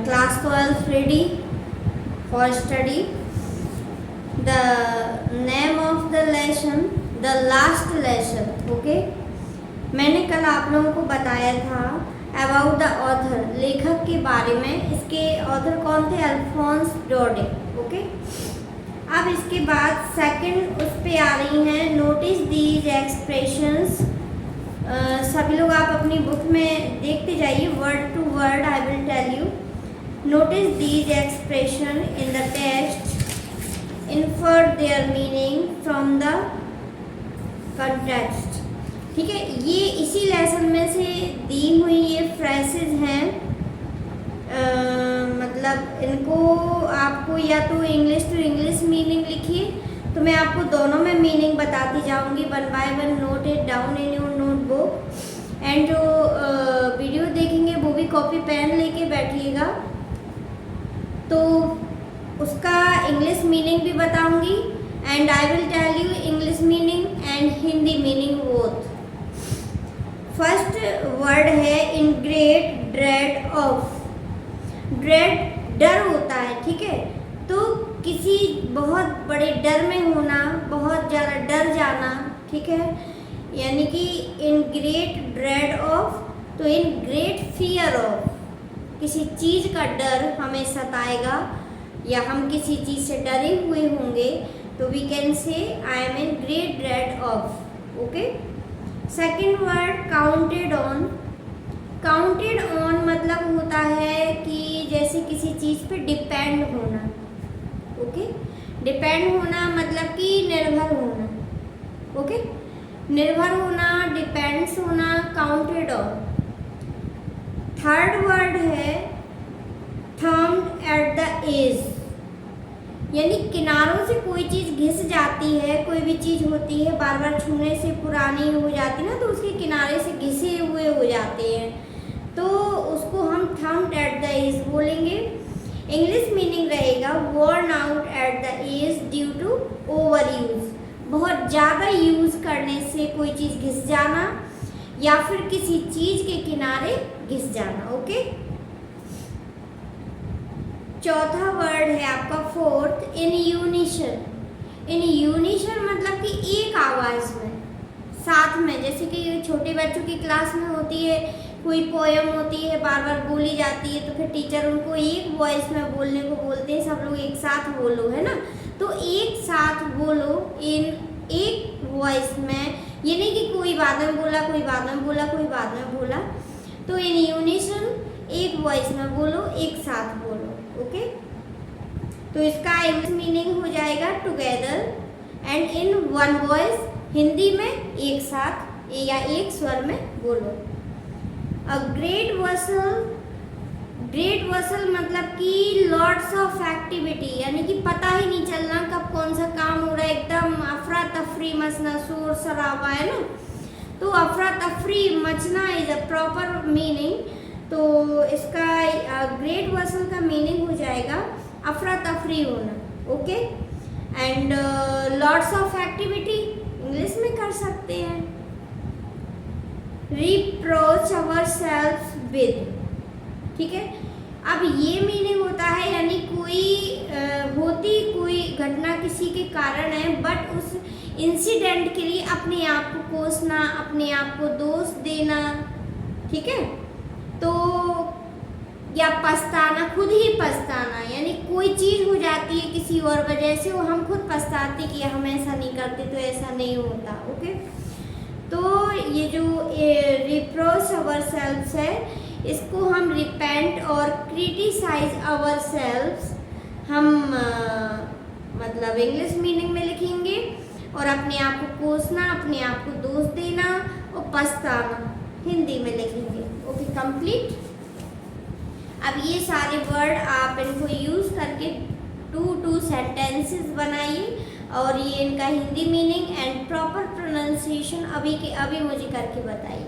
Class 12 ready for study. The name of the lesson, the last lesson. Okay. मैंने कल आप लोगों को बताया था अबाउट द ऑथर, लेखक के बारे में। इसके ऑथर कौन थे? अल्फोंस डोडे। ओके। अब इसके बाद सेकंड उस पे आ रही हैं, नोटिस दीज एक्सप्रेशंस। सभी लोग आप अपनी बुक में देखते जाइए, word to word I will tell you. Notice these expression in the text, infer their meaning from the context. ठीक है, ये इसी लेसन में से दी हुई ये फ्रेसेस हैं। मतलब इनको आपको या तो इंग्लिश टू इंग्लिश मीनिंग लिखिए, तो मैं आपको दोनों में मीनिंग बताती जाऊंगी one by one. Note it down in your notebook. And जो वीडियो देखेंगे वो भी कॉपी पेन लेके बैठिएगा, तो उसका इंग्लिश मीनिंग भी बताऊंगी and I will tell you English meaning and Hindi meaning both. First word है in great dread of. Dread डर होता है, ठीक है, तो किसी बहुत बड़े डर में होना, बहुत ज़्यादा डर जाना, ठीक है, यानी कि इन ग्रेट ड्रेड ऑफ, तो इन ग्रेट फियर ऑफ, किसी चीज़ का डर हमें सताएगा या हम किसी चीज़ से डरे हुए होंगे, तो we can say I am in great dread of. Okay. Second word counted on. Counted on मतलब होता है कि जैसे किसी चीज़ पे डिपेंड होना। ओके। डिपेंड होना मतलब कि निर्भर होना। ओके। निर्भर होना, डिपेंड्स होना, काउंटेड ऑन। थर्ड वर्ड है थम्ड एट द एज, यानी किनारों से कोई चीज़ घिस जाती है, कोई भी चीज़ होती है बार बार छूने से पुरानी हो जाती है ना, तो उसके किनारे से घिसे हुए हो जाते हैं, तो उसको हम थम्ड एट द एज बोलेंगे। इंग्लिश मीनिंग रहेगा worn out at the edge due to overuse. बहुत ज़्यादा यूज़ करने से कोई चीज़ घिस जाना या फिर किसी चीज़ के किनारे घिस जाना। ओके। चौथा वर्ड है आपका फोर्थ इन यूनिशन। इन यूनिशन मतलब कि एक आवाज़ में, साथ में, जैसे कि छोटे बच्चों की क्लास में होती है, कोई पोयम होती है बार बार बोली जाती है, तो फिर टीचर उनको एक वॉइस में बोलने को बोलते हैं, सब लोग एक साथ बोलो, है ना, तो एक साथ बोलो इन एक वॉइस में, ये नहीं कि कोई बाद में बोला, कोई बाद में बोला, कोई बाद में बोला, तो इन यूनिशन एक वॉइस में बोलो, एक साथ बोलो। ओके। तो इसका इंग्लिश मीनिंग हो जाएगा together and in one voice. Hindi में एक साथ या एक स्वर में बोलो। A great वसल। ग्रेट वसल मतलब कि लॉट्स ऑफ एक्टिविटी, यानी कि पता ही नहीं चलना कब कौन सा काम हो रहा है, एकदम अफरा तफरी मचना, शोर शराबा, है ना, तो अफरा तफरी मचना इज अ प्रॉपर मीनिंग। तो इसका ग्रेट वसल का मीनिंग हो जाएगा अफरा तफरी होना। Okay. And lots of activity English में कर सकते हैं रिप्रोच अवर सेल्फ विद। ठीक है। अब ये मीनिंग होता है, यानी कोई घटना किसी के कारण है, बट उस इंसिडेंट के लिए अपने आप को कोसना, अपने आप को दोष देना, ठीक है, तो या पछताना, खुद ही पछताना, यानी कोई चीज़ हो जाती है किसी और वजह से, वो हम खुद पछताते कि हम ऐसा नहीं करते तो ऐसा नहीं होता। ओके। तो ये जो रिप्रोच अवर सेल्फ्स है, इसको हम रिपेंट और क्रिटिसाइज अवर सेल्फ्स हम मतलब इंग्लिश मीनिंग में लिखेंगे, और अपने आप को कोसना, अपने आप को दोष देना और पछताना हिंदी में लिखेंगे। Okay, complete. अब ये सारे वर्ड आप इनको यूज़ करके 2 सेंटेंसेस बनाइए, और ये इनका Hindi meaning and proper pronunciation अभी मुझे करके बताइए।